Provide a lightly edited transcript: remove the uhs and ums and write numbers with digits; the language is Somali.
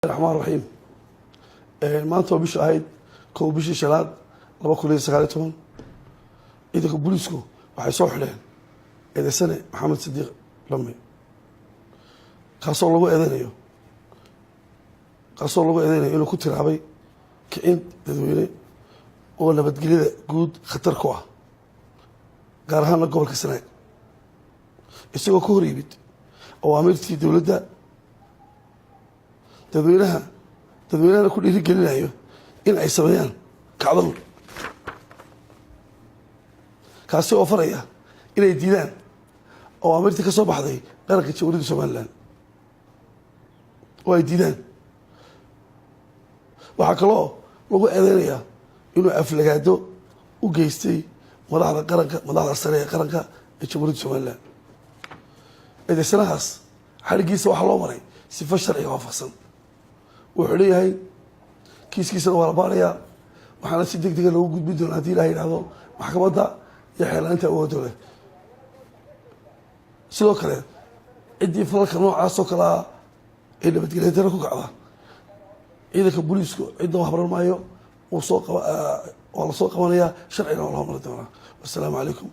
الرحمن الرحيم maanta oo bisha ahayd kow bishii shanaad 2019 ciidanka booliisku waxay soo xidheen eedeysane maxamed sidiiq lame kaasoo lagu eedeynayo inuu ku tiraabay kicin dadweyne oo nabadgelyada guud khatar ku ah gaar ahaan gobolka Sanaag isagoo ka hor yimid awaamirtii dowladda dadweynaha ku dhiirigelinayo in ay sameeyaan kacdal kaasi oo faraya inay diidaan awaamirtii ka soo baxday qaranka jamhuuriyadda Somaliland oo ay diidaan waxaa kaloo lagu eedeynayaa inuu aflagaado u geystay madaxda sare ee qaranka ee jamhuuriyadda Somaliland eedeysanahaas xarigiisa waxaa loo maray sifo sharciga waafaqsan wuxuu leeyahay kiiskiisana waa la baarayaa waxaana si degdega loogu gudbin doonaa haddii ilaha yidhaahdo maxkamadda iyo xeelaaninta awoodda leh sidoo kale ciddii falalka noocaas oo kale ah ee nabadgelya daro ku kacda ciidanka booliisku cidna habran maayo waa la soo qabanayaa sharcina waa la hormari doonaa. Wassalaamu calaykum.